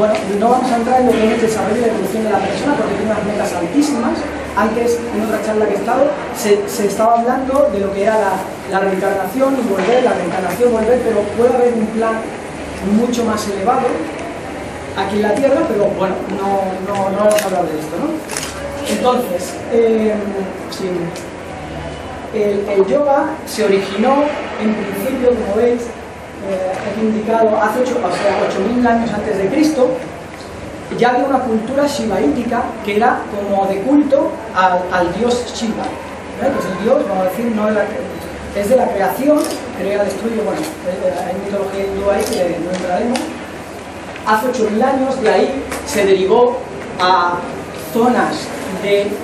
bueno, no vamos a entrar en lo que es el desarrollo y la evolución de la persona porque tiene unas metas altísimas. Antes, en otra charla que he estado, se estaba hablando de lo que era la reencarnación y volver, la reencarnación, volver, pero puede haber un plan mucho más elevado aquí en la Tierra, pero bueno, no vamos a hablar de esto, ¿no? Entonces, sí, el yoga se originó, en principio, como veis, aquí indicado, hace 8.000 años antes de Cristo. Ya había una cultura shivaítica que era como de culto al dios Shiva, que es el dios, vamos a decir, no es de la creación, crea, destruye, bueno, hay mitología hindú ahí que no entraremos. Hace 8.000 años, de ahí se derivó a zonas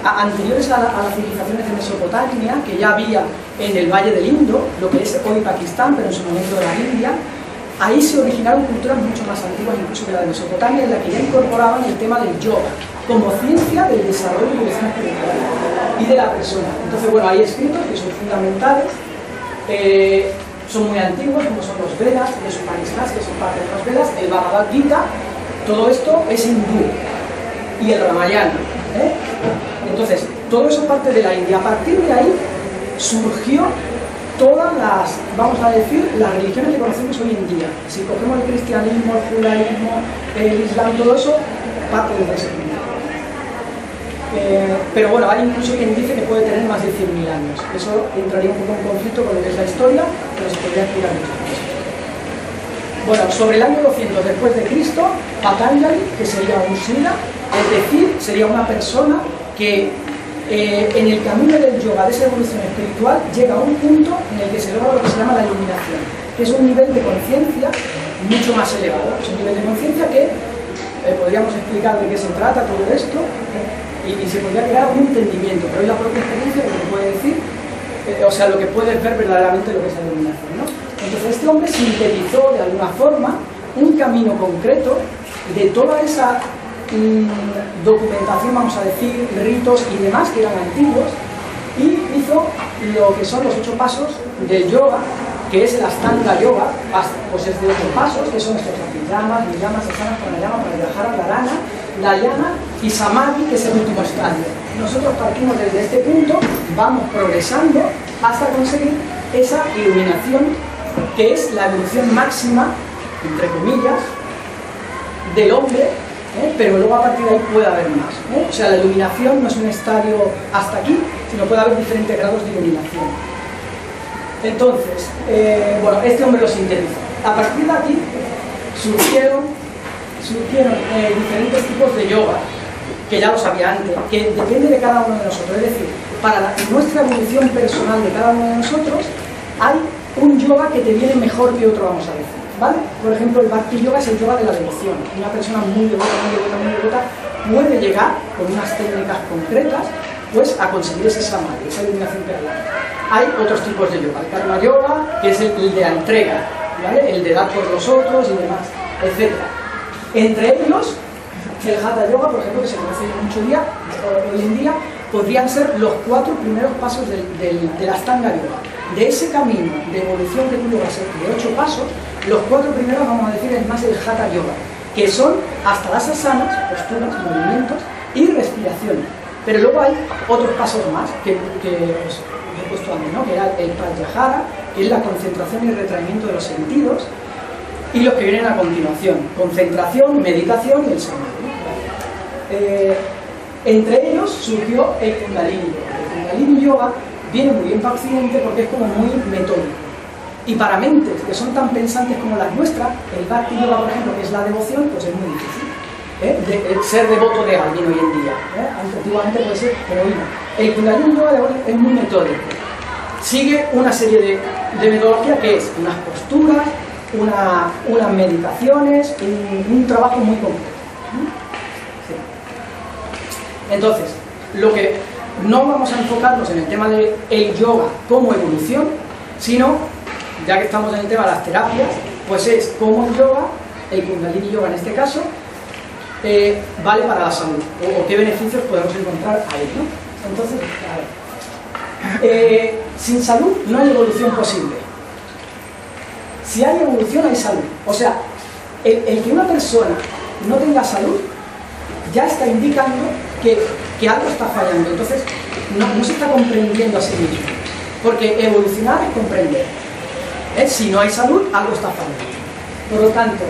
anteriores a las civilizaciones de Mesopotamia, que ya había en el Valle del Indo, lo que es hoy Pakistán, pero en su momento era India. Ahí se originaron culturas mucho más antiguas, incluso que la de Mesopotamia, en la que ya incorporaban el tema del yoga como ciencia del desarrollo y evolución espiritual y de la persona. Entonces, bueno, hay escritos que son fundamentales, son muy antiguos, como son los Vedas, los Upanishads, que son parte de los Vedas, el Bhagavad Gita, todo esto es hindú, y el Ramayana. Entonces, todo eso parte de la India. A partir de ahí surgió todas las, vamos a decir, las religiones que conocemos hoy en día. Si cogemos el cristianismo, el judaísmo, el islam, todo eso parte desde ese punto. Pero bueno, hay incluso quien dice que puede tener más de 100.000 años. Eso entraría un poco en conflicto con lo que es la historia, pero se podría explicar mucho más. Bueno, sobre el año 200 después de Cristo, Patanjali, que sería un Siddha, es decir, sería una persona que en el camino del yoga, de esa evolución espiritual, llega a un punto en el que se logra lo que se llama la iluminación, que es un nivel de conciencia mucho más elevado. Es un nivel de conciencia que podríamos explicar de qué se trata todo esto, y se podría crear un entendimiento, pero hoy la propia experiencia lo que puede decir, o sea, lo que puedes ver verdaderamente lo que es la iluminación, ¿no? Entonces este hombre sintetizó de alguna forma un camino concreto de toda esa documentación, vamos a decir, ritos y demás que eran antiguos, y hizo lo que son los 8 pasos del yoga, que es el Ashtanga Yoga, pues es de 8 pasos, que son estos Abhiyamas, Niyamas, Asanas, Pranayama, Pratyahara, Dharana, Dhyana y Samadhi, que es el último estadio. Nosotros partimos desde este punto, vamos progresando hasta conseguir esa iluminación, que es la evolución máxima, entre comillas, del hombre, pero luego a partir de ahí puede haber más. O sea, la iluminación no es un estadio hasta aquí, sino puede haber diferentes grados de iluminación. Entonces, bueno, este hombre lo sintetizó. A partir de aquí surgieron diferentes tipos de yoga, que ya lo sabía antes, que depende de cada uno de nosotros. Es decir, para nuestra evolución personal de cada uno de nosotros, hay un yoga que te viene mejor que otro, vamos a decir, ¿vale? Por ejemplo, el Bhakti Yoga es el yoga de la devoción. Una persona muy devota puede llegar con unas técnicas concretas, pues, a conseguir ese samadhi, esa iluminación que hay. Otros tipos de yoga, el Karma Yoga, que es el de la entrega, ¿vale? El de dar por los otros y demás, etc. Entre ellos, el Hatha Yoga, por ejemplo, que se conoce mucho hoy en día, podrían ser los 4 primeros pasos del Ashtanga Yoga. De ese camino de evolución que tú llevas de 8 pasos, los 4 primeros, vamos a decir, es más el Hatha Yoga, que son hasta las asanas, posturas, movimientos y respiración. Pero luego hay otros pasos más que os he puesto antes, ¿no? Que era el Pratyahara, que es la concentración y retraimiento de los sentidos, y los que vienen a continuación: concentración, meditación y el samadhi. Entre ellos surgió el Kundalini Yoga. El Kundalini Yoga viene muy bien para Occidente porque es como muy metódico. Y para mentes que son tan pensantes como las nuestras, el Bhakti Yoga, por ejemplo, que es la devoción, pues es muy difícil. De ser devoto de alguien hoy en día. Antiguamente puede ser heroína. El Kundalini Yoga es muy metódico. Sigue una serie de metodologías que es unas posturas, unas meditaciones, un trabajo muy completo. Sí. Entonces, lo que no vamos a enfocarnos en el tema del yoga como evolución, sino, ya que estamos en el tema de las terapias, pues es cómo el yoga, el Kundalini Yoga en este caso, vale para la salud, o qué beneficios podemos encontrar ahí, ¿no? Entonces, a ver, sin salud no hay evolución posible. Si hay evolución hay salud. O sea, el que una persona no tenga salud, ya está indicando que algo está fallando. Entonces, no se está comprendiendo a sí mismo. Porque evolucionar es comprender. Si no hay salud, algo está fallando. Por lo tanto,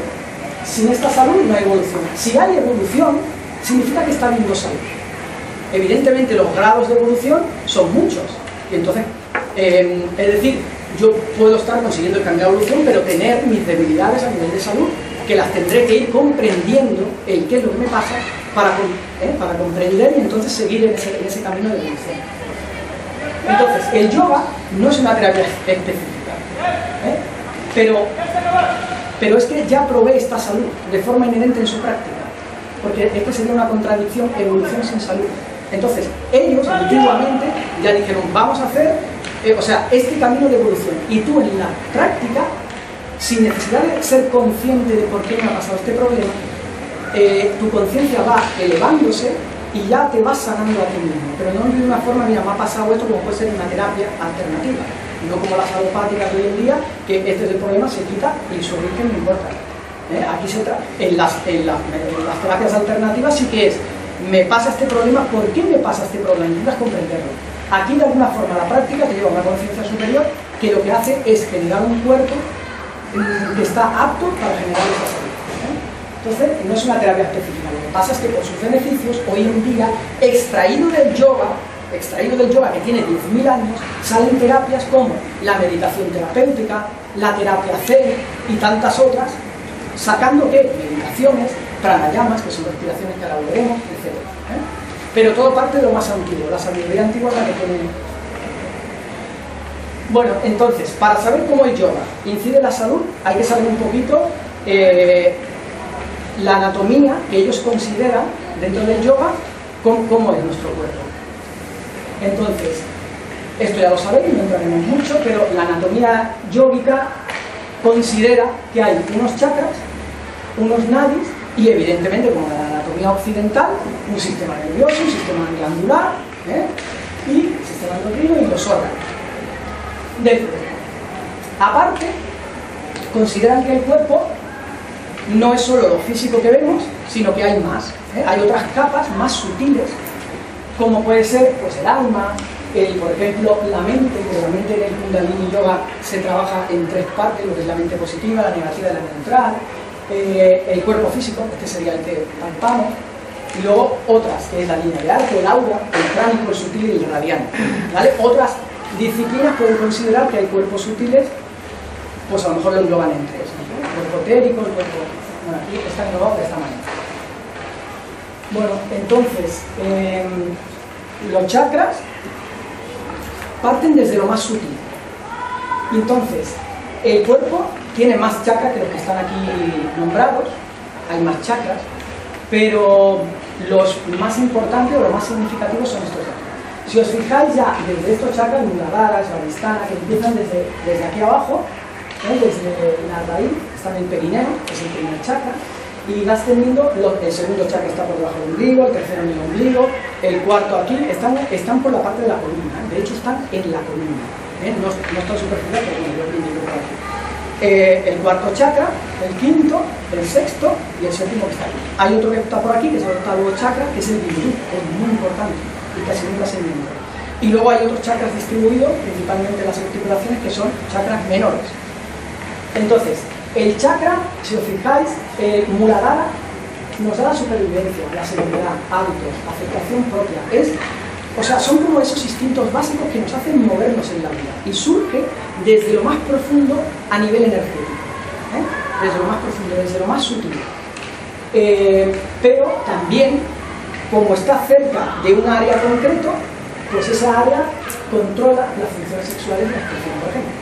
sin esta salud no hay evolución. Si hay evolución, significa que está habiendo salud. Evidentemente, los grados de evolución son muchos. Y entonces, es decir, yo puedo estar consiguiendo el cambio de evolución, pero tener mis debilidades a nivel de salud, que las tendré que ir comprendiendo el qué es lo que me pasa para comprender y entonces seguir en ese camino de evolución. Entonces, el yoga no es una terapia específica, pero es que ya provee esta salud de forma inherente en su práctica, porque esto sería una contradicción, evolución sin salud. Entonces, ellos antiguamente ya dijeron, vamos a hacer este camino de evolución, y tú en la práctica, sin necesidad de ser consciente de por qué me ha pasado este problema, tu conciencia va elevándose y ya te vas sanando a ti mismo, pero no de una forma, mira, me ha pasado esto, como puede ser una terapia alternativa, no como las alopáticas de hoy en día, que este es el problema, se quita y su origen no importa. Aquí se trata, en las terapias alternativas sí que es, me pasa este problema, ¿por qué me pasa este problema? Intentas comprenderlo. Aquí de alguna forma la práctica te lleva a una conciencia superior que lo que hace es generar un cuerpo que está apto para generar esa salud. Entonces, no es una terapia específica. Lo que pasa es que por sus beneficios, hoy en día, extraído del yoga que tiene 10.000 años, salen terapias como la meditación terapéutica, la terapia Zen y tantas otras, sacando ¿qué? Meditaciones, pranayamas, que son respiraciones que ahora veremos, etc. Pero todo parte de lo más antiguo, la sabiduría antigua es la que tiene. Bueno, entonces, para saber cómo el yoga incide en la salud, hay que saber un poquito la anatomía que ellos consideran dentro del yoga, cómo es nuestro cuerpo. Entonces, esto ya lo sabéis, no entraremos mucho, pero la anatomía yógica considera que hay unos chakras, unos nadis, y evidentemente, como la anatomía occidental, un sistema nervioso, un sistema glandular, y sistema endocrino y los órganos del cuerpo. Aparte, consideran que el cuerpo no es solo lo físico que vemos, sino que hay más. Hay otras capas más sutiles, como puede ser pues, el alma, por ejemplo, la mente, que la mente en el Kundalini Yoga se trabaja en 3 partes, lo que es la mente positiva, la negativa y la neutral, el cuerpo físico, este sería el que palpamos, y luego otras, que es la línea de arco, el aura, el cránico, el sutil y el radiante. ¿Vale? Otras disciplinas pueden considerar que hay cuerpos sutiles, pues a lo mejor lo engloban en 3, ¿no? El cuerpo etérico, el cuerpo... Bueno, aquí está englobado de esta manera. Bueno, entonces, los chakras parten desde lo más sutil. Entonces, el cuerpo tiene más chakras que los que están aquí nombrados, hay más chakras, pero los más importantes o los más significativos son estos chakras. Si os fijáis ya desde estos chakras, Muladhara, Svadhisthana, que empiezan desde aquí abajo, desde la raíz, está en el perineo, que es el primer chakra, y vas teniendo, el segundo chakra está por debajo del ombligo, el tercero en el ombligo, el cuarto aquí, están por la parte de la columna, de hecho están en la columna, no están superficial, pero bueno, yo lo indico por aquí. El cuarto chakra, el quinto, el sexto y el séptimo que está aquí. Hay otro que está por aquí, que es el octavo chakra, que es el Bindu, que es muy importante y casi nunca se miembra. Y luego hay otros chakras distribuidos, principalmente las articulaciones, que son chakras menores. Entonces, el chakra, si os fijáis, Muladhara nos da la supervivencia, la seguridad, hábitos, aceptación propia. O sea, son como esos instintos básicos que nos hacen movernos en la vida. Y surge desde lo más profundo a nivel energético. Desde lo más profundo, desde lo más sutil. Pero también, como está cerca de un área concreto, pues esa área controla las funciones sexuales de la expresión, por ejemplo.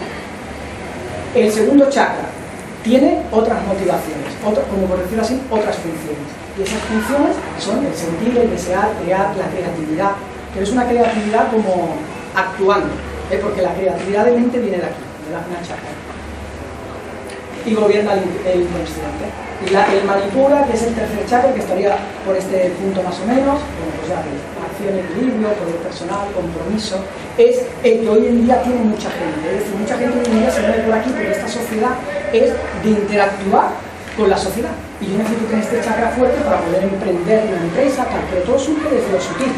El segundo chakra tiene otras motivaciones, como por decirlo así, otras funciones. Y esas funciones son el sentir, el desear, crear, la creatividad. Pero es una creatividad como actuando, porque la creatividad de mente viene de aquí, de la Ajna chakra. Y gobierna el inconsciente. Y el Manipura, que es el tercer chakra, que estaría por este punto más o menos, bueno, pues ya ves, acción, equilibrio, poder personal, compromiso, es el que hoy en día tiene mucha gente. Es decir, mucha gente hoy en día se mueve por aquí porque esta sociedad es de interactuar con la sociedad. y yo necesito tener este chakra fuerte para poder emprender una empresa, tal, pero todo surge desde lo sutil.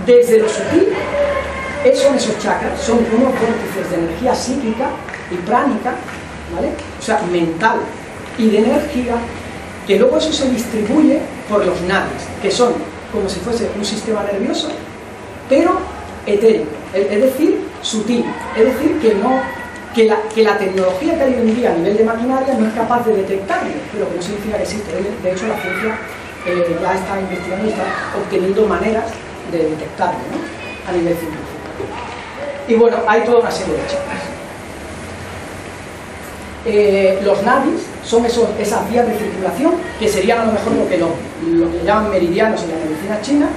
Desde lo sutil, son esos chakras, son unos vórtices de energía psíquica y pránica, ¿vale? O sea, mental y de energía, que luego eso se distribuye por los nadis, que son como si fuese un sistema nervioso, pero etérico, es decir, sutil, es decir, que la tecnología que hay hoy en día a nivel de maquinaria no es capaz de detectarlo, pero que no significa que existe. De hecho, la ciencia ya está investigando y está obteniendo maneras de detectarlo, ¿no? A nivel científico. Y bueno, hay toda una serie de chakras. Los nadis son esas vías de circulación que serían a lo mejor lo que llaman meridianos en la medicina china,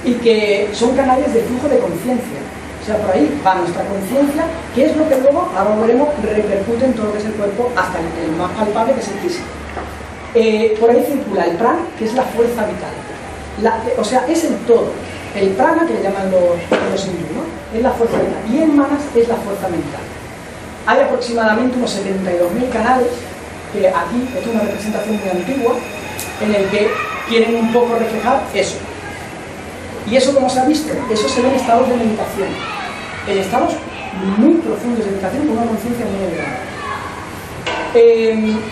y que son canales de flujo de conciencia. O sea, por ahí va nuestra conciencia, que es lo que luego, ahora lo veremos, repercute en todo lo que es el cuerpo, hasta el más palpable, que es el físico. Por ahí circula el prana, que es la fuerza vital. O sea, es el todo. El prana, que le llaman los hindúes, ¿no? Es la fuerza vital. Y en manas es la fuerza mental. Hay aproximadamente unos 72.000 canales, que aquí es una representación muy antigua, en el que quieren un poco reflejar eso. ¿Y eso cómo se ha visto? Eso se ve en estados de meditación, en estados muy profundos de meditación con una conciencia muy elevada.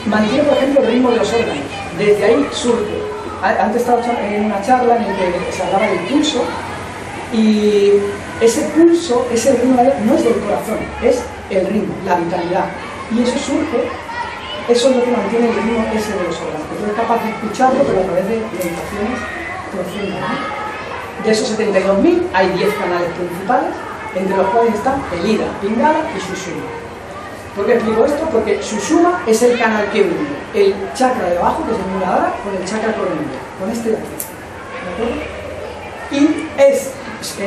Mantiene, por ejemplo, el ritmo de los órganos. Desde ahí surge. Antes estaba en una charla en la que se hablaba del pulso, y ese pulso, ese ritmo no es del corazón, es el ritmo, la vitalidad. Y eso surge, eso es lo que mantiene el ritmo ese de los órganos. Tú eres capaz de escucharlo, pero a través de meditaciones profundas, ¿no? De esos 72.000 hay 10 canales principales, entre los cuales están el Ida, Pingala y Sushumna. ¿Por qué explico esto? Porque Sushumna es el canal que une el chakra de abajo, que es el Muladhara, con el chakra coronilla, con este de aquí. ¿De acuerdo? Y es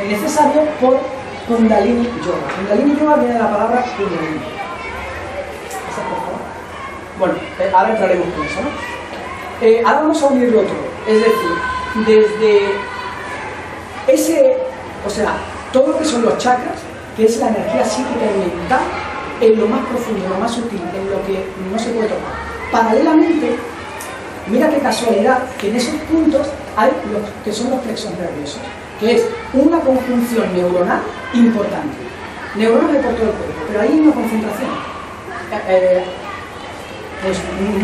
necesario por Kundalini Yoga. Kundalini Yoga viene de la palabra Kundalini. ¿Esa, por favor? Bueno, ahora entraremos con eso, ¿no? Ahora vamos a unirlo todo. Es decir, desde o sea, todo lo que son los chakras, que es la energía psíquica y mental, en lo más profundo, en lo más sutil, en lo que no se puede tocar. Paralelamente, mira qué casualidad, que en esos puntos hay los que son los plexos nerviosos, que es una conjunción neuronal importante. Neuronas de por todo el cuerpo, pero hay una concentración pues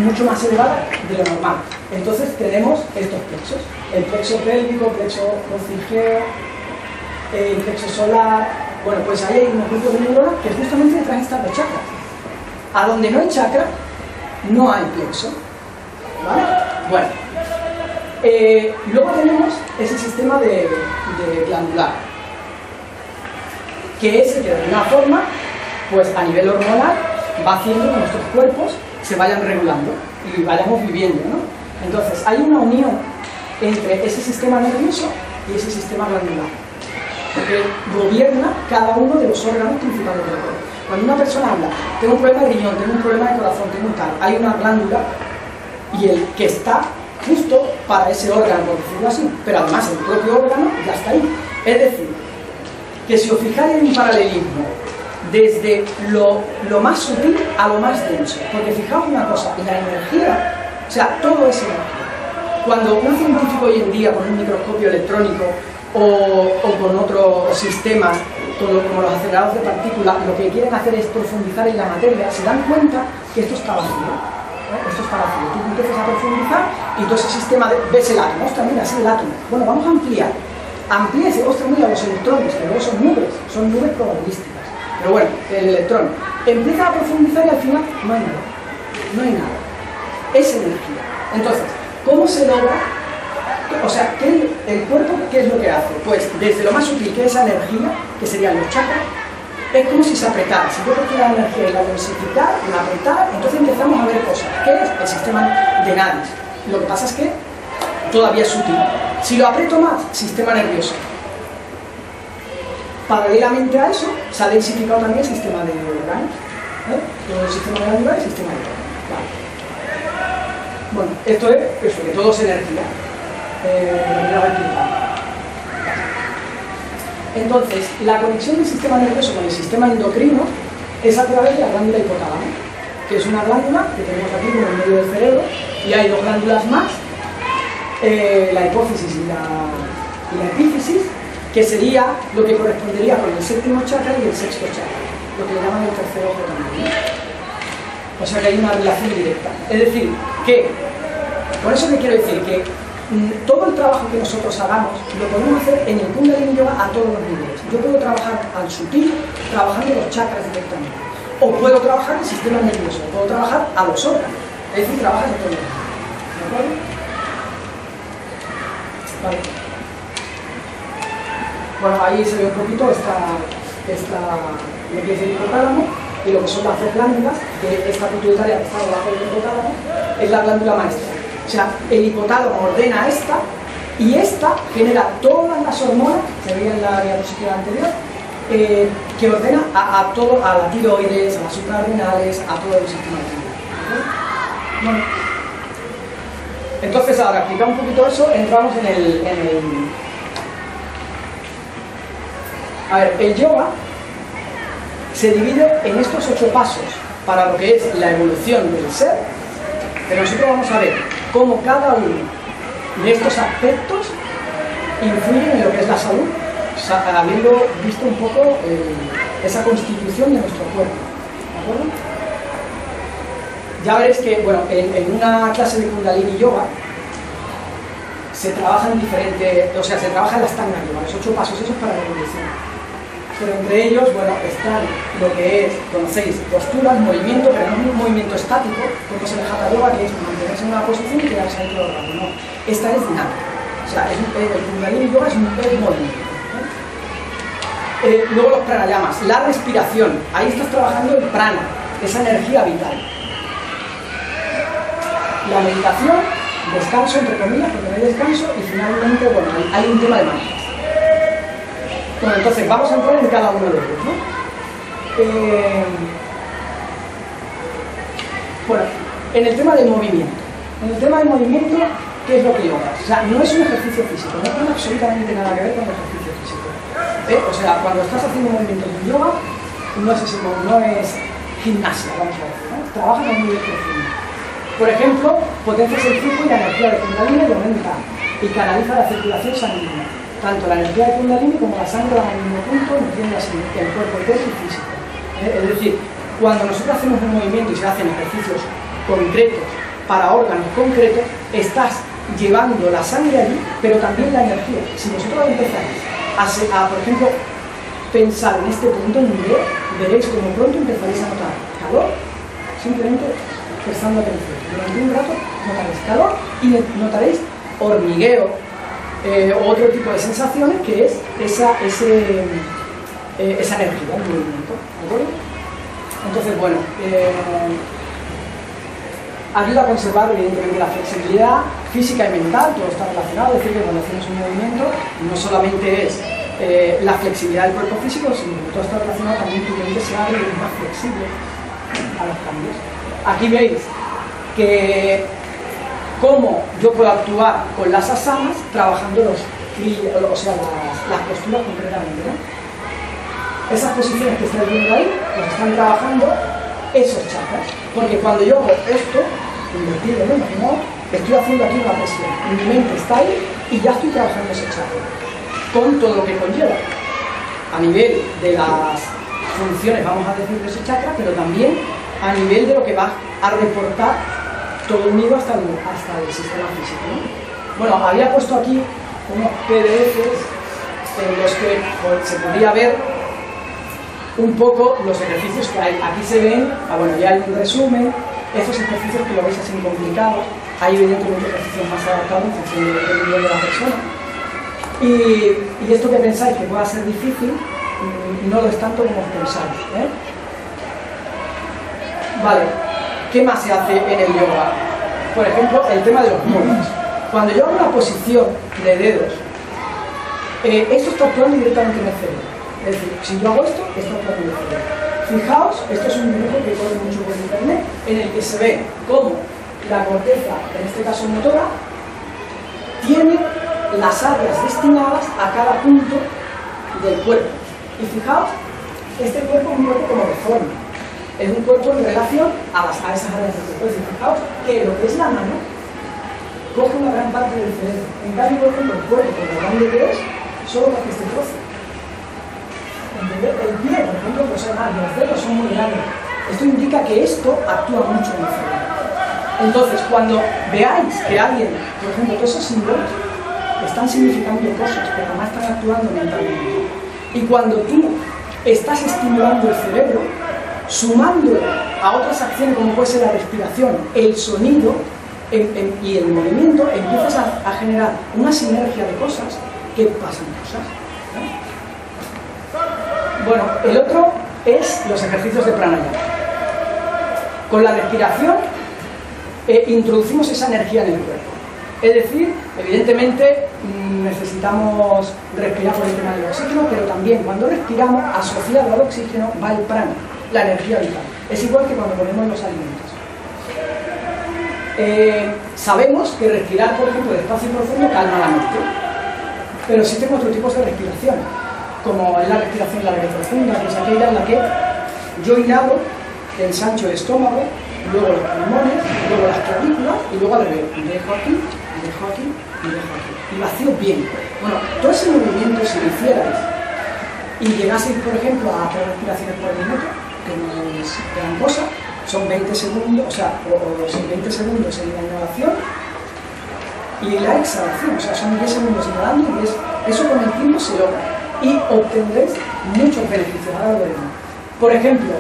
mucho más elevada de lo normal. Entonces tenemos estos plexos, el plexo pélvico, plexo cocigeo, el plexo solar. Bueno, pues ahí hay unos grupos de neuronas que justamente detrás están los chakras. A donde no hay chakra, no hay plexo, ¿vale? Bueno, luego tenemos ese sistema de glandular, que es el que de alguna forma, pues a nivel hormonal, va haciendo que nuestros cuerpos se vayan regulando y vayamos viviendo, ¿no? Entonces, hay una unión entre ese sistema nervioso y ese sistema glandular, porque gobierna cada uno de los órganos principales del cuerpo. Cuando una persona habla, tengo un problema de riñón, tengo un problema de corazón, tengo un tal, hay una glándula y el que está justo para ese órgano, por decirlo así, pero además el propio órgano ya está ahí. Es decir, que si os fijáis en un paralelismo desde lo más sutil a lo más denso, porque fijaos una cosa, la energía, o sea, todo es energía. Cuando un científico hoy en día con un microscopio electrónico o con otro sistema como los aceleradores de partículas, lo que quieren hacer es profundizar en la materia, se dan cuenta que esto está vacío. Esto está vacío. Tú empiezas a profundizar y todo ese sistema ves el átomo. Ostras, mira, es el átomo. Bueno, vamos a ampliar. Amplíese, ostras, mira, los electrones, que luego son nubes probabilísticas. Pero bueno, el electrón empieza a profundizar y al final no hay nada. No hay nada. Es energía. Entonces, ¿cómo se logra? O sea, el cuerpo, ¿qué es lo que hace? Pues desde lo más sutil, que es esa energía, que serían los chakras, es como si se apretara. Si yo cojo la energía y la densificar, la apretara, entonces empezamos a ver cosas. ¿Qué es? El sistema de nadis. Lo que pasa es que todavía es sutil. Si lo aprieto más, sistema nervioso. Paralelamente a eso, se ha densificado también el sistema de órganos. El sistema glandular y el sistema de órganos. Vale. Bueno, esto es eso, que todo es energía. Entonces, la conexión del sistema nervioso con el sistema endocrino es a través de la glándula hipotálamo, que es una glándula que tenemos aquí como en medio del cerebro, Y hay dos glándulas más, la hipófisis y la epífisis, que sería lo que correspondería con el séptimo chakra y el sexto chakra, lo que le llaman el tercer ojo también. O sea que hay una relación directa. Es decir, que, por eso te quiero decir que todo el trabajo que nosotros hagamos lo podemos hacer en el Kundalini Yoga a todos los niveles. Yo puedo trabajar al sutil, trabajando los chakras directamente. O puedo trabajar el sistema nervioso, o puedo trabajar a los órganos. Es decir, trabajas a todos los niveles. ¿De acuerdo? Vale. Bueno, ahí se ve un poquito lo que es el hipotálamo y lo que son las dos glándulas, que esta pituitaria que está debajo del hipotálamo es la glándula maestra. O sea, el hipotálamo ordena a esta y esta genera todas las hormonas, se veía en la diapositiva anterior, que ordena a todo, a la tiroides, a las suprarrenales, a todo el sistema nervioso. Bueno, entonces ahora, explicado un poquito eso, entramos en el... A ver, el yoga se divide en estos 8 pasos para lo que es la evolución del ser, pero nosotros vamos a ver cómo cada uno de estos aspectos influyen en lo que es la salud, habiendo visto un poco esa constitución de nuestro cuerpo. ¿De acuerdo? Ya veréis que, bueno, en una clase de Kundalini Yoga se trabaja en diferentes, o sea, se trabaja en la Astanga Yoga, los 8 pasos esos para la evolución. Pero entre ellos, bueno, están lo que es, conocéis, posturas, movimiento, pero no es un movimiento estático, como es el Hatha Yoga, que es mantenerse en una posición y quedarse ahí todo el rato, no. Esta es dinámica. O sea, el Kundalini Yoga es un movimiento. Luego los pranayamas, la respiración, ahí estás trabajando el prana, esa energía vital. La meditación, descanso entre comillas, porque no hay descanso, y finalmente, bueno, hay un tema de mantras. Bueno, entonces vamos a entrar en cada uno de ellos, ¿no? Bueno, en el tema del movimiento. En el tema del movimiento, ¿qué es lo que yoga? O sea, no es un ejercicio físico, no tiene absolutamente nada que ver con el ejercicio físico. O sea, cuando estás haciendo movimientos de yoga, no es gimnasia, vamos a decir, ¿no? Trabajas a un nivel profundo. Por ejemplo, potencias el flujo y la energía de Kundalini y aumenta y canaliza la circulación sanguínea. Tanto la energía de Kundalini como la sangre van al mismo punto, nutriendo el cuerpo entero y físico. Es decir, cuando nosotros hacemos un movimiento y se hacen ejercicios concretos para órganos concretos, estás llevando la sangre allí, pero también la energía. Si vosotros empezáis a, por ejemplo, pensar en este punto en nivel, veréis como pronto empezaréis a notar calor, simplemente prestando atención. Durante un rato notaréis calor y notaréis hormigueo, otro tipo de sensaciones que es esa energía, el movimiento. ¿De acuerdo? Entonces, bueno, ayuda a conservar evidentemente la flexibilidad física y mental, todo está relacionado. Es decir, que cuando hacemos un movimiento no solamente es la flexibilidad del cuerpo físico, sino que todo está relacionado también con que tu mente se abre y es más flexible a los cambios. Aquí veis que cómo yo puedo actuar con las asanas trabajando las posturas concretamente, ¿no? Esas posiciones que estáis viendo ahí, pues están trabajando esos chakras, porque cuando yo hago esto, invertido, ¿no? Imaginaos, estoy haciendo aquí una presión, mi mente está ahí y ya estoy trabajando ese chakra, con todo lo que conlleva, a nivel de las funciones, vamos a decir, de ese chakra, pero también a nivel de lo que va a reportar todo unido hasta el sistema físico, ¿no? Bueno, había puesto aquí unos PDFs en los que se podía ver un poco los ejercicios que hay. Aquí se ven, bueno, ya hay un resumen, esos ejercicios que lo veis así complicados, hay evidentemente ejercicios más adaptados en función del nivel de la persona. Y esto que pensáis que pueda ser difícil, no lo es tanto como pensáis, ¿eh? Vale, ¿qué más se hace en el yoga? Por ejemplo, el tema de los mudras. Cuando yo hago una posición de dedos, esto está actuando directamente en el cerebro. Es decir, si yo hago esto, está actuando en el cerebro. Fijaos, esto es un dibujo que corre mucho por internet, en el que se ve cómo la corteza, en este caso motora, tiene las áreas destinadas a cada punto del cuerpo. Y fijaos, este cuerpo es un cuerpo como deforme. Es un cuerpo en relación a esas áreas del cuerpo. Es decir, fijaos que lo que es la mano coge una gran parte del cerebro. En cambio, por ejemplo, el cuerpo, por lo grande que es, solo coge este trozo. ¿Entendés? El pie, por ejemplo, pues además los dedos son muy grandes. Esto indica que esto actúa mucho en el cerebro. Entonces, cuando veáis que alguien, por ejemplo, todos esos símbolos están significando cosas, pero además están actuando mentalmente. Y cuando tú estás estimulando el cerebro, sumándolo a otras acciones como puede ser la respiración, el sonido y el movimiento, empiezas a generar una sinergia de cosas que pasan cosas, ¿no? Bueno, el otro es los ejercicios de pranayama. Con la respiración introducimos esa energía en el cuerpo. Es decir, evidentemente necesitamos respirar por el tema del oxígeno, pero también cuando respiramos, asociado al oxígeno, va el prana, la energía vital. Es igual que cuando comemos los alimentos. Sabemos que respirar, por ejemplo, despacio y profundo calma la mente, pero existen otros tipos de respiración, como es la respiración larga y profunda, que es aquella en la que yo inhalo, ensancho el estómago, luego los pulmones, luego las clavículas y luego al revés. Dejo aquí, dejo aquí y dejo aquí. Y vacío bien. Bueno, todo ese movimiento, si lo hicierais y llegaseis, por ejemplo, a hacer respiraciones por minuto, que no es gran cosa, son 20 segundos, o sea, son 20 segundos en la inhalación y la exhalación, o sea, son 10 segundos inhalando y eso con el tiempo se logra y obtendréis muchos beneficios. Ahora lo veremos. Por ejemplo,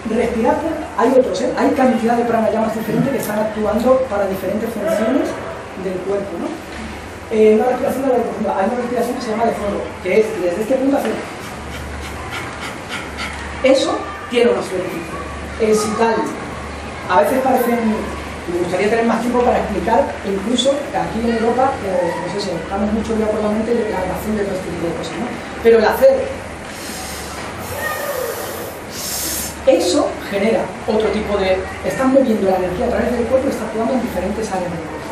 respirar, hay otros, hay cantidad de pranayamas diferentes que están actuando para diferentes funciones del cuerpo, ¿no? Una respiración de la profunda, hay una respiración que se llama de fuego, que es desde este punto hacia eso tiene unos beneficios. Si tal, a veces parecen, me gustaría tener más tiempo para explicar, incluso aquí en Europa, pues eso, estamos mucho día por la mente la relación de todo este tipo de cosas, ¿no? Pero el hacer eso genera otro tipo de... Están moviendo la energía a través del cuerpo y está actuando en diferentes áreas del cuerpo.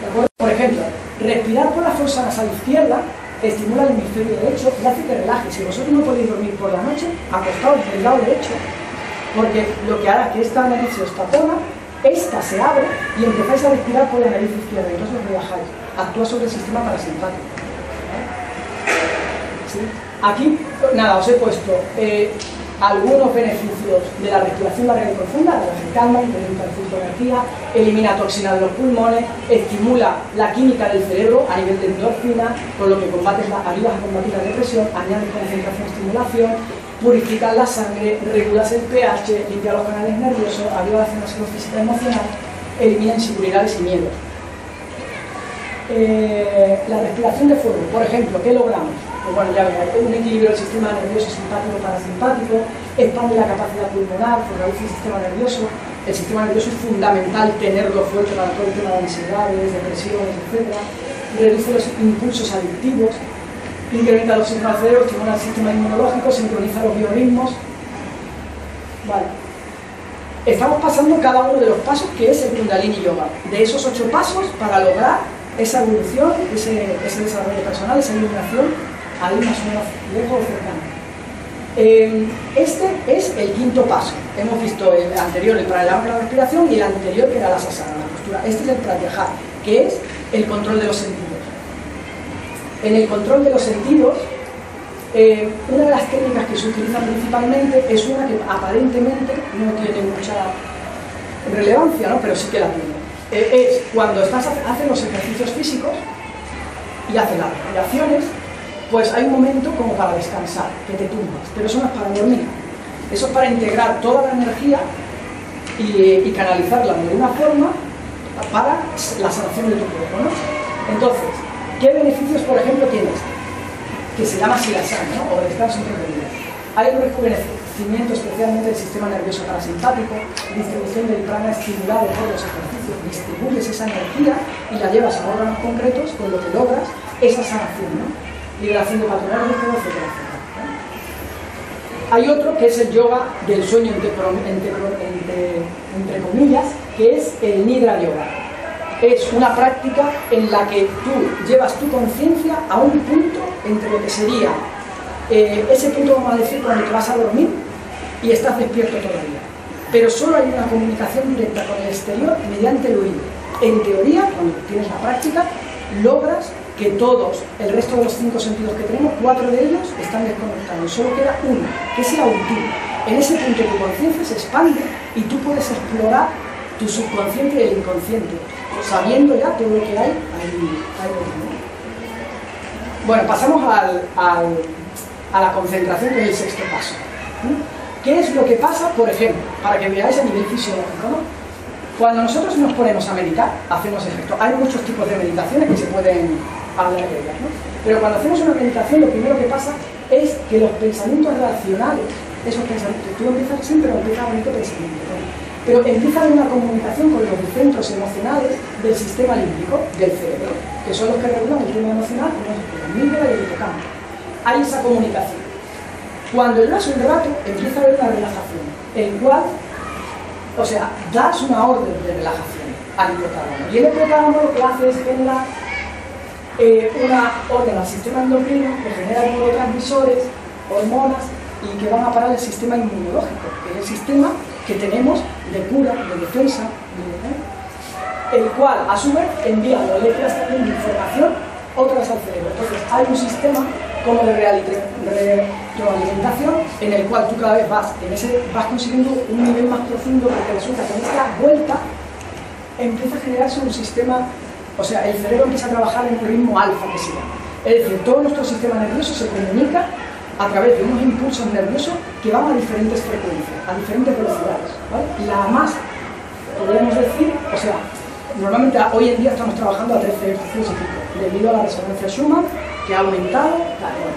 ¿De acuerdo? Por ejemplo, respirar por la fosa nasal izquierda estimula el hemisferio derecho y hace que relaje. Si vosotros no podéis dormir por la noche, acostados del lado derecho, porque lo que hará que esta nariz se os tapona, esta se abre y empezáis a respirar por la nariz izquierda y entonces os relajáis. Actúa sobre el sistema parasimpático. ¿Sí? Aquí, nada, os he puesto algunos beneficios de la respiración larga y profunda, de la que calma, incrementa el flujo de energía, elimina toxinas de los pulmones, estimula la química del cerebro a nivel de endorfina, con lo que ayudas a combatir la depresión, añades concentración, estimulación, purificas la sangre, regulas el pH, limpia los canales nerviosos, ayuda a hacer una salud física y emocional, elimina inseguridades y miedos. La respiración de fuego, por ejemplo, ¿qué logramos? Pues bueno, ya veis, un equilibrio del sistema nervioso simpático-parasimpático, expande la capacidad pulmonar, fortalece el sistema nervioso. El sistema nervioso es fundamental tenerlo fuerte para todo el tema de ansiedades, depresiones, etc. Reduce los impulsos adictivos, incrementa los signos del cerebro, estimula el sistema inmunológico, sincroniza los biorritmos. Vale. Estamos pasando cada uno de los pasos que es el Kundalini Yoga. De esos 8 pasos para lograr esa evolución, ese desarrollo personal, esa iluminación, ahí más o menos lejos o cercano. Este es el 5.º paso. Hemos visto el anterior, el pranayama, la respiración, y el anterior, que era la sasana, la postura. Este es el pratyahara, que es el control de los sentidos. En el control de los sentidos, una de las técnicas que se utilizan principalmente es una que aparentemente no tiene mucha relevancia, ¿no? Pero sí que la tiene. Es cuando haces los ejercicios físicos y haces las respiraciones, pues hay un momento como para descansar, que te tumbas, pero eso no es para dormir, eso es para integrar toda la energía y canalizarla de una forma para la sanación de tu cuerpo, ¿no? Entonces, ¿qué beneficios, por ejemplo, tienes? Que se llama Silasana, ¿no? O descanso intermedio. Hay un rejuvenecimiento especialmente del sistema nervioso parasimpático, distribución del prana estimulado por los ejercicios, distribuyes esa energía y la llevas a órganos concretos, con lo que logras esa sanación, ¿no? Liberación de patrones, etcétera. Hay otro que es el yoga del sueño, entre comillas, que es el Nidra Yoga. Es una práctica en la que tú llevas tu conciencia a un punto entre lo que sería ese punto, vamos a decir, cuando te vas a dormir y estás despierto todavía. Pero solo hay una comunicación directa con el exterior mediante el oído. En teoría, cuando tienes la práctica, logras que todos, el resto de los 5 sentidos que tenemos, 4 de ellos están desconectados, solo queda uno, que es el auditivo. En ese punto tu conciencia se expande y tú puedes explorar tu subconsciente y el inconsciente, sabiendo ya todo lo que hay ahí. Bueno, pasamos a la concentración, que es el sexto paso. ¿Qué es lo que pasa, por ejemplo, para que veáis a nivel fisiológico, ¿no? Cuando nosotros nos ponemos a meditar, hacemos esto. Hay muchos tipos de meditaciones que se pueden hablar de ellas, ¿no? Pero cuando hacemos una meditación, lo primero que pasa es que los pensamientos racionales, esos pensamientos, tú empiezas siempre a bonito pensamiento, ¿no? Pero empieza a haber una comunicación con los centros emocionales del sistema límbico, del cerebro, que son los que regulan el tema emocional, como el amígdala y el hipocampo. Hay esa comunicación. Cuando llevas un rato, empieza a haber una relajación, el cual, o sea, das una orden de relajación al hipotálamo. Y el hipotálamo lo que hace es generar una orden al sistema endocrino que genera neurotransmisores, hormonas y que van a parar el sistema inmunológico, que es el sistema que tenemos de cura, de defensa, el cual a su vez envía moléculas también de información otras al cerebro. Entonces hay un sistema como de retroalimentación en el cual tú cada vez vas consiguiendo un nivel más profundo, porque resulta que en esta vuelta empieza a generarse un sistema, o sea, el cerebro empieza a trabajar en un ritmo alfa, que se llama. Es decir, todo nuestro sistema nervioso se comunica a través de unos impulsos nerviosos que van a diferentes frecuencias, a diferentes velocidades, ¿vale? La más, podríamos decir, o sea, normalmente hoy en día estamos trabajando a 13 Hz y pico, debido a la resonancia Schumann, que ha aumentado, tal, bueno.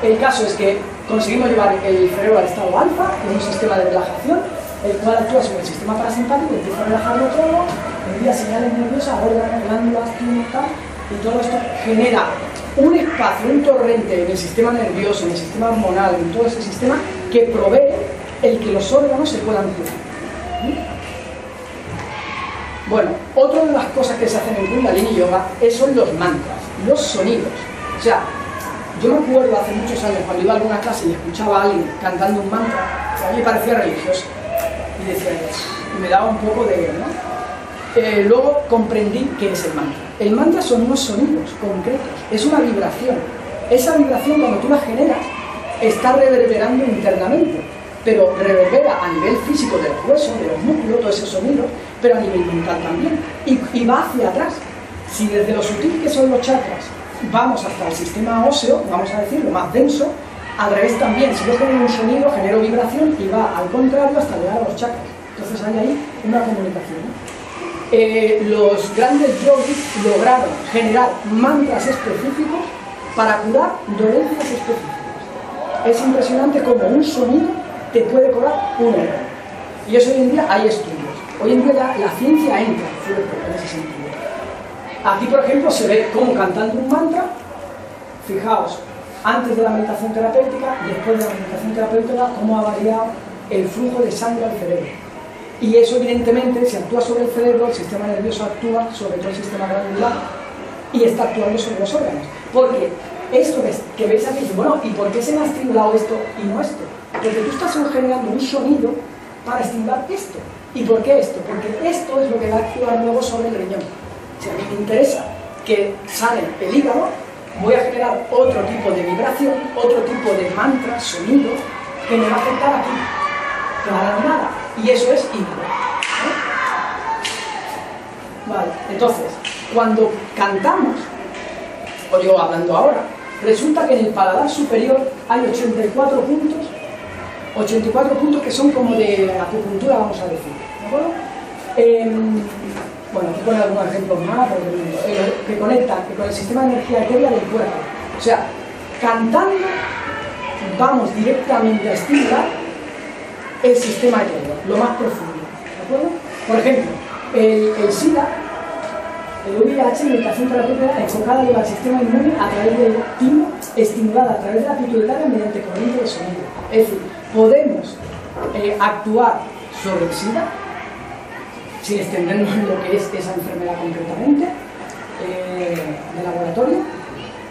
El caso es que conseguimos llevar el cerebro al estado alfa, que es un sistema de relajación, el cual actúa sobre el sistema parasimpático, empieza a relajarlo todo, envía señales nerviosas, órganos, glándulas, túneles, tal, y todo esto genera un espacio, un torrente en el sistema nervioso, en el sistema hormonal, en todo ese sistema que provee el que los órganos se puedan curar. Bueno, otra de las cosas que se hacen en Kundalini Yoga son los mantras, los sonidos. O sea, yo me acuerdo hace muchos años cuando iba a alguna clase y escuchaba a alguien cantando un mantra, que a mí me parecía religioso, y decía, y me daba un poco de, ¿no? Luego comprendí qué es el mantra. El mantra son unos sonidos concretos, es una vibración. Esa vibración, cuando tú la generas, está reverberando internamente, pero reverbera a nivel físico de los huesos, de los músculos, todos esos sonidos, pero a nivel mental también, y va hacia atrás. Si desde lo sutil que son los chakras vamos hasta el sistema óseo, vamos a decir, lo más denso, al revés también, si yo genero un sonido, genero vibración y va al contrario hasta llegar a los chakras. Entonces hay ahí una comunicación, ¿no? Los grandes yogis lograron generar mantras específicos para curar dolencias específicas. Es impresionante cómo un sonido te puede curar un órgano. Y eso hoy en día hay estudios. Hoy en día la ciencia entra fuerte en ese sentido. Aquí, por ejemplo, se ve cómo cantando un mantra, fijaos, antes de la meditación terapéutica, después de la meditación terapéutica, cómo ha variado el flujo de sangre al cerebro. Y eso, evidentemente, si actúa sobre el cerebro, el sistema nervioso actúa sobre todo el sistema glandular y está actuando sobre los órganos. Porque esto que veis aquí, bueno, ¿y por qué se me ha estimulado esto y no esto? Porque tú estás generando un sonido para estimular esto. ¿Y por qué esto? Porque esto es lo que va a actuar luego sobre el riñón. Si a mí me interesa que sane el hígado, voy a generar otro tipo de vibración, otro tipo de mantra, sonido, que me va a afectar aquí. Nada. Y eso es hígado. Vale, entonces, cuando cantamos, o yo hablando ahora, resulta que en el paladar superior hay 84 puntos que son como de acupuntura, vamos a decir, ¿de acuerdo? Bueno, aquí pone algunos ejemplos más, que conectan con el sistema de energía etérea del cuerpo. O sea, cantando vamos directamente a estimular el sistema etéreo, lo más profundo, ¿de acuerdo? Por ejemplo, el SIDA, el VIH, meditación terapéutica enfocada al sistema inmune a través del timo, estimulada a través de la pituitaria mediante corriente de sonido. Es decir, podemos actuar sobre el SIDA, sin extendernos en lo que es esa enfermedad concretamente, de laboratorio,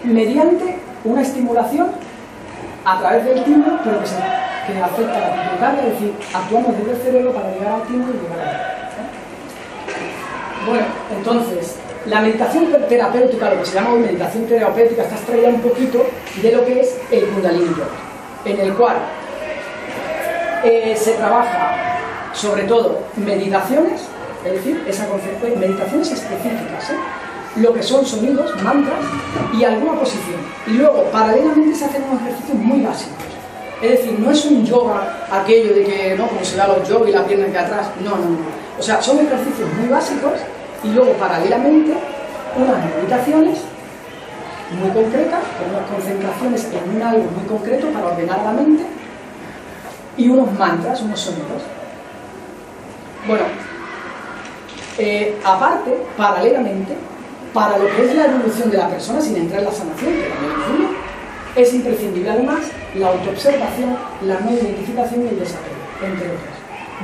mediante una estimulación a través del timo, pero que afecta a la pituitaria, es decir, actuamos desde el cerebro para llegar al timo y llegar a Bueno, entonces, la meditación terapéutica, lo que se llama hoy meditación terapéutica, está extraída un poquito de lo que es el Kundalini Yoga, en el cual se trabaja sobre todo meditaciones, es decir, meditaciones específicas, lo que son sonidos, mantras y alguna posición. Y luego, paralelamente, se hacen unos ejercicios muy básicos. Es decir, no es un yoga aquello de que, ¿no?, como se da los yoga y la pierna aquí atrás. No. O sea, son ejercicios muy básicos y luego, paralelamente, unas meditaciones muy concretas, con unas concentraciones en un algo muy concreto para ordenar la mente y unos mantras, unos sonidos. Bueno, aparte, paralelamente, para lo que es la evolución de la persona, sin entrar en la sanación, que también influye, es imprescindible además la autoobservación, la no identificación y el desapego, entre otras.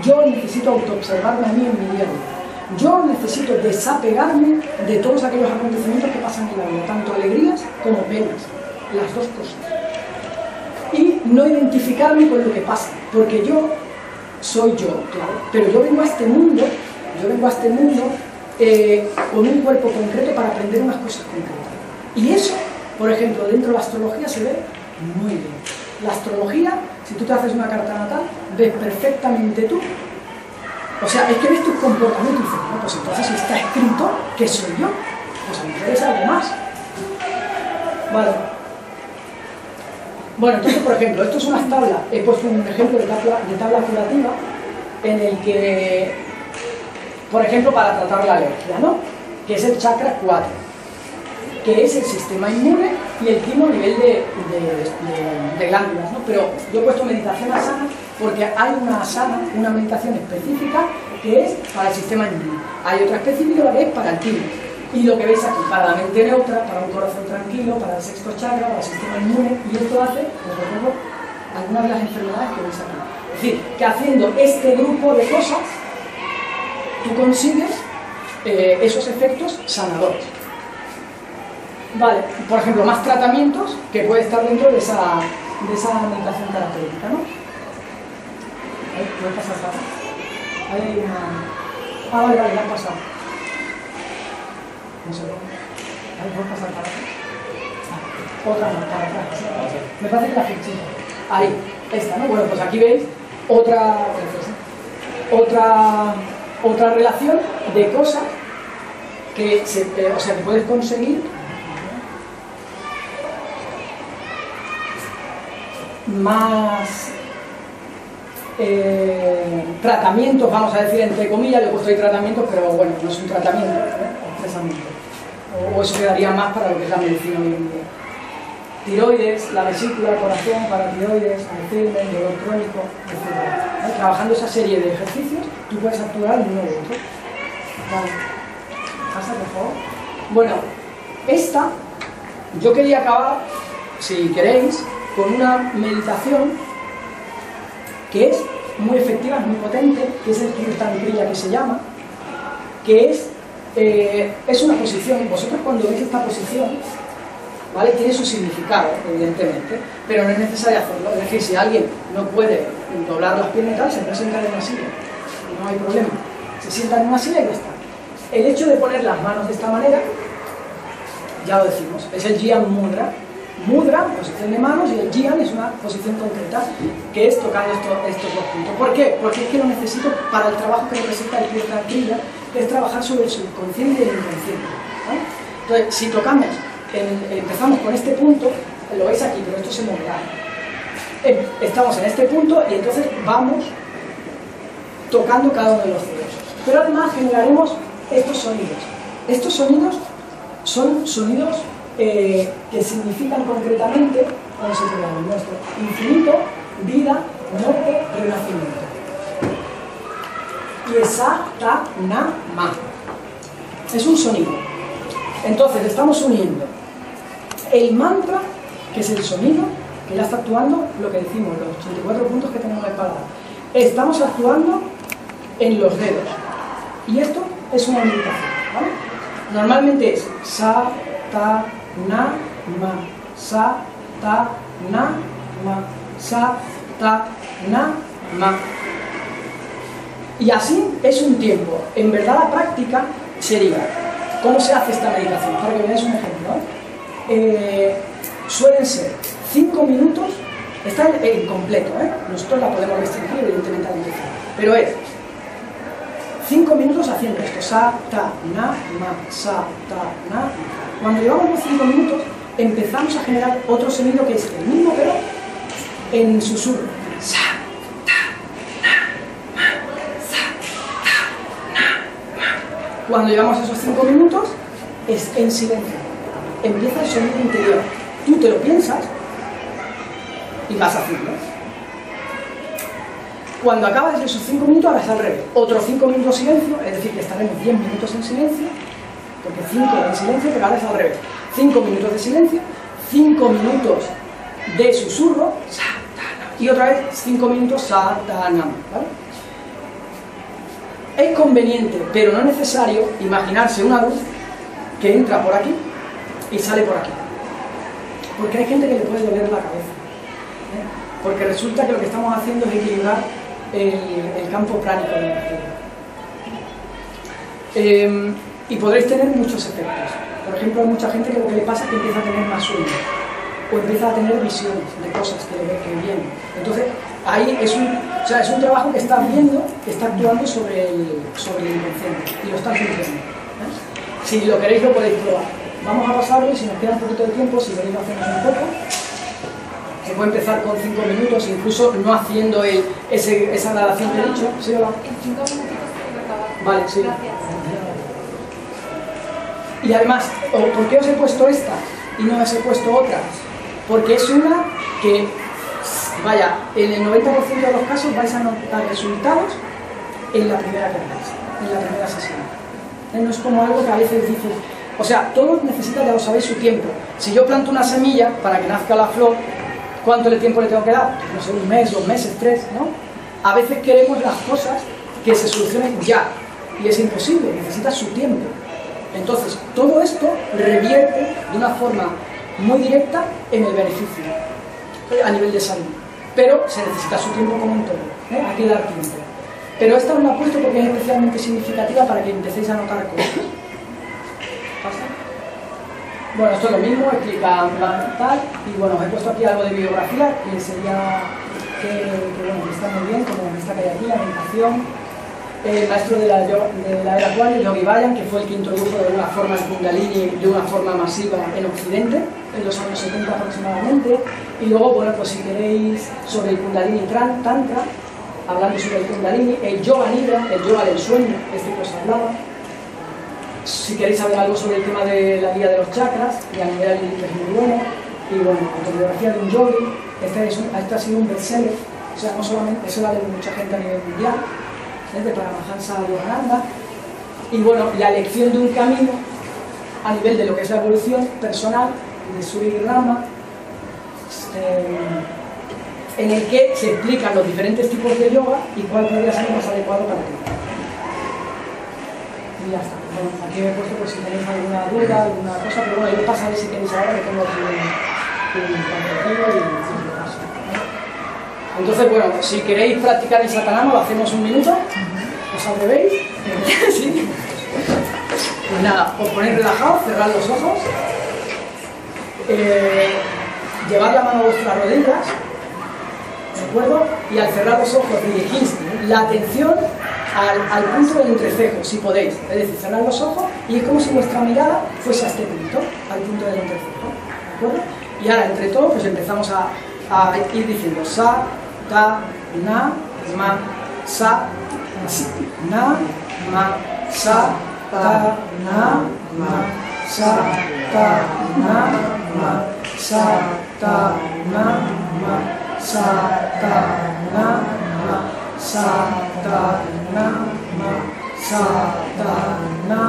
Yo necesito autoobservarme a mí en mi día a día. Yo necesito desapegarme de todos aquellos acontecimientos que pasan en la vida, tanto alegrías como penas, las dos cosas. Y no identificarme con lo que pasa, porque yo soy yo, claro, pero yo vengo a este mundo, con un cuerpo concreto para aprender unas cosas concretas. Y eso, por ejemplo, dentro de la astrología se ve muy bien. La astrología, si tú te haces una carta natal, ves perfectamente tú. O sea, es que ves tus comportamientos y dices, no, pues entonces si está escrito que soy yo, pues a lo mejor es algo más. Vale. Bueno, entonces, por ejemplo, esto es unas tablas, he puesto un ejemplo de tabla curativa en el que, por ejemplo, para tratar la alergia, ¿no?, que es el chakra 4, que es el sistema inmune y el quimo a nivel de glándulas, ¿no? Pero yo he puesto meditación asana porque hay una asana, una meditación específica que es para el sistema inmune. Hay otra específica que es para el quimo. Y lo que veis aquí, para la mente neutra, para un corazón tranquilo, para el sexto chakra, para el sistema inmune, y esto hace, pues, por ejemplo, algunas de las enfermedades que veis aquí. Es decir, que haciendo este grupo de cosas, tú consigues esos efectos sanadores. Vale, por ejemplo, más tratamientos que puede estar dentro de esa meditación terapéutica, ¿no? ¿Puede pasar para acá? Ahí hay una... Ah, vale, ya ha pasado. No sé, ahí puedo pasar para acá. Otra más, para atrás. Me parece que la flechita. Ahí, esta, ¿no? Bueno, pues aquí veis otra relación de cosas que, que puedes conseguir más tratamientos, vamos a decir entre comillas, le he puesto ahí tratamientos, pero bueno, no es un tratamiento, expresamente. O eso quedaría más para lo que es la medicina hoy en día. Tiroides, la vesícula, corazón, paratiroides, Alzheimer, dolor crónico, etc. Trabajando esa serie de ejercicios, tú puedes actuar en uno u otro. Vale. Pasa, por favor. Bueno, yo quería acabar, si queréis, con una meditación que es muy efectiva, es muy potente, que es el Kirtan Kriya que se llama, que es una posición. Vosotros cuando veis esta posición, ¿vale?, tiene su significado, evidentemente, pero no es necesario hacerlo. Es decir, si alguien no puede doblar las piernas y tal, se puede sentar en una silla, no hay problema. Se sienta en una silla y ya está. El hecho de poner las manos de esta manera, ya lo decimos, es el Jyan Mudra. Mudra, posición de manos, y el Jyan es una posición concreta, que es tocando estos dos puntos. ¿Por qué? Porque es que lo necesito para el trabajo que representa el Kirtan Kriya, que es trabajar sobre el subconsciente y el inconsciente, ¿vale? Entonces, si tocamos, empezamos con este punto, lo veis aquí, pero esto se moverá. Estamos en este punto y entonces vamos tocando cada uno de los dedos. Pero además generaremos estos sonidos. Estos sonidos son sonidos que significan concretamente, ¿cómo se llama? Nuestro infinito, vida, muerte, renacimiento. Yesa, ta, na, ma. Es un sonido. Entonces estamos uniendo el mantra, que es el sonido, que ya está actuando lo que decimos, los 84 puntos que tenemos en el paladar. Estamos actuando en los dedos. Y esto es una meditación, ¿vale? Normalmente es sa, ta, na, ma, sa, ta, na, ma, sa, ta, na, ma. Y así es un tiempo. En verdad la práctica sería, ¿cómo se hace esta meditación? Para que veáis un ejemplo, suelen ser 5 minutos, está en completo, nosotros la podemos restringir evidentemente al inicio, pero es 5 minutos haciendo esto, sa, ta, na, ma, sa, ta, na, ma. Cuando llevamos los 5 minutos, empezamos a generar otro sonido que es el mismo, pero en susurro. Sa, ta, na, ma, sa, ta, na, ma. Cuando llevamos esos 5 minutos, es en silencio. Empieza el sonido interior. Tú te lo piensas y vas haciendo. Cuando acabas de esos 5 minutos, harás al revés. Otros 5 minutos de silencio, es decir, que estaremos 10 minutos en silencio, porque 5 en silencio, pero ahora es al revés. 5 minutos de silencio, 5 minutos de susurro, y otra vez 5 minutos satanam, ¿vale? Es conveniente, pero no necesario, imaginarse una luz que entra por aquí y sale por aquí. Porque hay gente que le puede doler la cabeza. Porque resulta que lo que estamos haciendo es equilibrar el campo pránico de la energía. Y podréis tener muchos efectos. Por ejemplo, hay mucha gente que lo que le pasa es que empieza a tener más sueño, o empieza a tener visiones de cosas que vienen. Entonces, ahí es un trabajo que está viendo, que está actuando sobre el inconsciente, y lo está sintiendo. Si lo queréis, lo podéis probar. Vamos a pasarlo, y si nos queda un poquito de tiempo, si queréis lo hacemos un poco. Se puede empezar con 5 minutos, incluso no haciendo esa nadación que he dicho. ¿Sí, hola? En 5 minutos tengo que acabar. Vale, sí. Gracias. Y además, ¿por qué os he puesto esta y no os he puesto otra? Porque es una que, vaya, en el 90% de los casos vais a notar resultados en la primera que hagáis, en la primera sesión. No es como algo que a veces dices, o sea, todo necesita, ya lo sabéis, su tiempo. Si yo planto una semilla para que nazca la flor, ¿cuánto tiempo le tengo que dar? No sé, 1 mes, 2 meses, 3, ¿no? A veces queremos las cosas que se solucionen ya, y es imposible, necesita su tiempo. Entonces, todo esto revierte de una forma muy directa en el beneficio a nivel de salud, pero se necesita su tiempo como en todo, hay que dar tiempo. Pero esta os la he puesto porque es especialmente significativa para que empecéis a notar cosas. ¿Pasa? Bueno, esto es lo mismo, explica tal, y bueno, os he puesto aquí algo de biografía, que sería que bueno, que está muy bien, como esta que hay aquí, la meditación. El maestro de la era Acuario, Yogi Bayan, que fue el que introdujo de una forma el Kundalini de una forma masiva en Occidente, en los años 70 aproximadamente. Y luego, bueno, pues si queréis sobre el Kundalini Tantra, hablando sobre el Kundalini, el Yoga Nidra, el yoga del sueño, este que os hablaba. Si queréis saber algo sobre el tema de la guía de los chakras, de Anivera Lilith es muy bueno. Y bueno, autobiografía de un yogi, este ha sido un bestseller, o sea, no solamente, eso la de mucha gente a nivel mundial, de Paramahansa Yogananda. Y bueno, la elección de un camino a nivel de lo que es la evolución personal de Sri Rama, en el que se explican los diferentes tipos de yoga y cuál podría ser más adecuado para ti. Y ya está. Bueno, aquí me he puesto por si tenéis alguna duda, alguna cosa, pero bueno, yo pasaré si queréis ahora, que tengo aquí un pantallero y lo paso. Entonces, bueno, si queréis practicar el Satanama, lo hacemos 1 minuto. ¿Os atrevéis? ¿Sí? Pues nada, os ponéis relajados, cerrad los ojos, llevad la mano a vuestras rodillas, ¿de acuerdo? Y al cerrar los ojos dirigís la atención al punto del entrecejo, si podéis. Es decir, cerrad los ojos y es como si vuestra mirada fuese a este punto, al punto del entrecejo, ¿de acuerdo? Y ahora, entre todos, pues empezamos a ir diciendo sa, ta, na, ma, sa, na, ma, sa, ta, na, ma, sa, ta, na, ma, sa, ta, na, ma, sa, ta, na, ma, sa, ta, na, ma, sa, ta, na,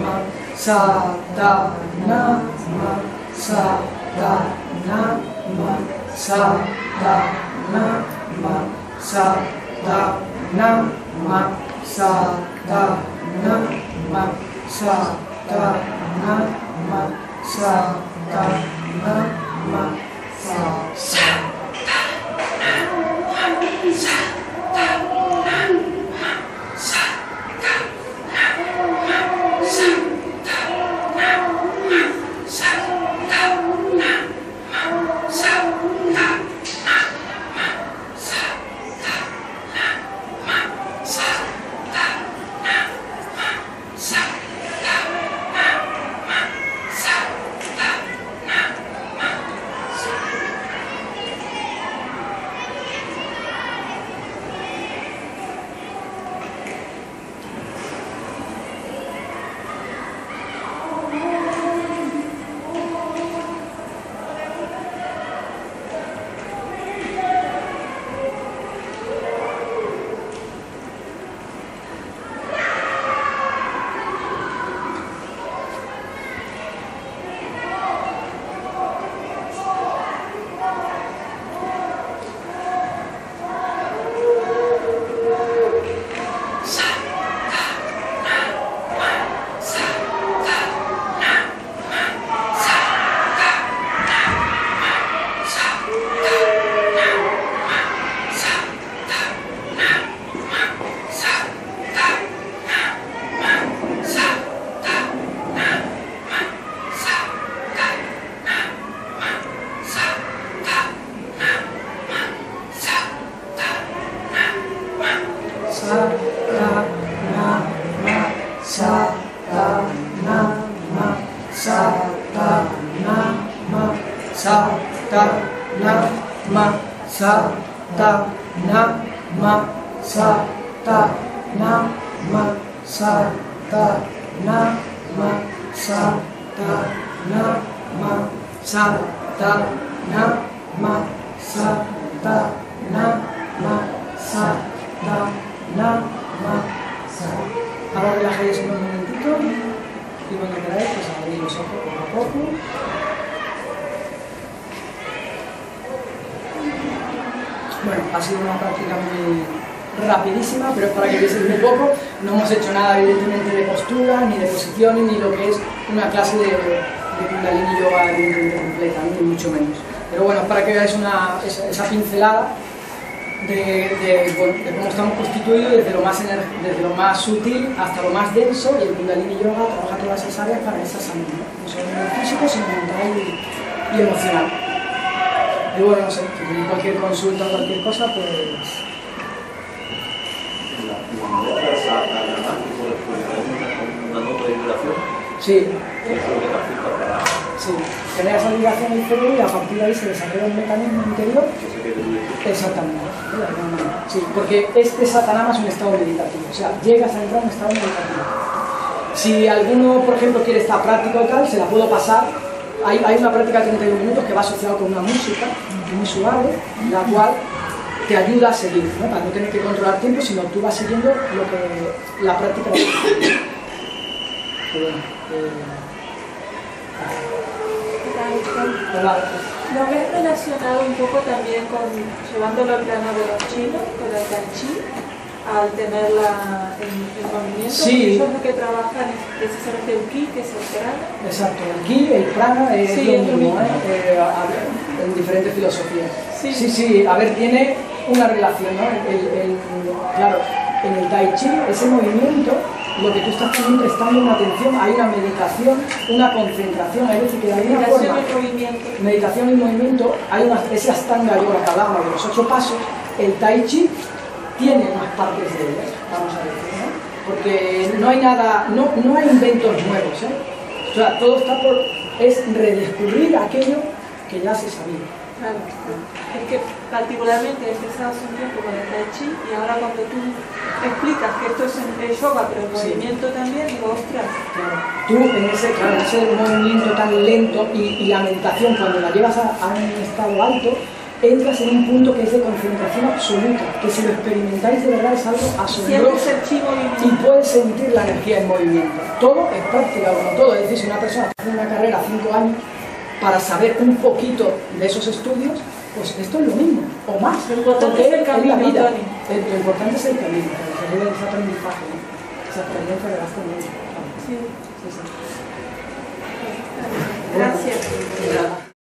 ma, sa, ta, na, ma, sa, ta, na, ma, sa, ta, na, ma, sa, ta, na, ma, sa, ta, na, ma, sa, ta, na, ma, sa, ta, na, ma, sa, sa, sa, ta, na, ma, sa, ta, na, ma, sa, ta, na, ma, sa, ta, na, ma, sa, ta, na, ma, sa, ta, na, ma, sa, ta, na, ma, sa. Ahora relajáis un momentito y cuando queráis pues abrís los ojos poco a poco. Bueno, ha sido una práctica muy rapidísima, pero es para que veáis muy poco. No hemos hecho nada evidentemente de postura, ni de posiciones, ni lo que es una clase de Kundalini Yoga evidentemente completa, ni mucho menos. Pero bueno, es para que veáis esa pincelada de cómo estamos constituidos desde lo más sutil hasta lo más denso, y el Kundalini Yoga trabaja todas esas áreas para esa salud, no solo en el físico, sino mental y emocional. Y bueno, no sé, si tenéis cualquier consulta o cualquier cosa, pues... una nota de vibración. Sí. Sí, genera esa vibración en el cerebro y a partir de ahí se desarrolla un mecanismo interior. Exactamente. Sí, porque este satanama es un estado meditativo, o sea, llegas a entrar en un estado meditativo. Si alguno, por ejemplo, quiere estar práctico y tal, se la puedo pasar. Hay una práctica de 31 minutos que va asociada con una música muy suave, la cual te ayuda a seguir, ¿no? Para no tener que controlar tiempo, sino tú vas siguiendo lo que la práctica va a hacer. Hola. ¿Lo ves relacionado un poco también con, llevándolo al plano de los chinos, con el Tai Chi, al tenerla en movimiento? Sí. Ellos lo que trabajan es precisamente el Ki, que es el prana. Exacto, el Ki, el prana es Sí, lo es lo mismo, mismo. En diferentes filosofías. Sí. Sí, a ver, tiene una relación, ¿no? Claro, en el Tai Chi, ese movimiento, lo que tú estás también prestando una atención, hay una meditación, una concentración, es decir, que de alguna Meditación forma, y movimiento. meditación y movimiento, hay ese Astanga Yoga que hablábamos de los 8 pasos, el Tai Chi tiene unas partes de ellas, vamos a decir, ¿no? Porque no hay nada, no hay inventos nuevos, ¿eh? O sea, todo está es redescubrir aquello que ya se sabía. Claro. Es que particularmente he empezado hace un tiempo con el Tai Chi y ahora cuando tú explicas que esto es el yoga, pero el movimiento también, digo, ostras. Claro. Tú en ese movimiento tan lento y la meditación, cuando la llevas a un estado alto, entras en un punto que es de concentración absoluta, que si lo experimentáis de verdad es algo asombroso y puedes sentir la energía en movimiento. Todo es práctica, como todo, es decir, si una persona hace una carrera 5 años para saber un poquito de esos estudios, pues esto es lo mismo, o más, lo importante es el camino, la vida. Tony. Lo importante es el camino, ese aprendizaje, ¿no? Esa experiencia de gasto mucho. Sí. Sí, sí. Gracias. Bueno,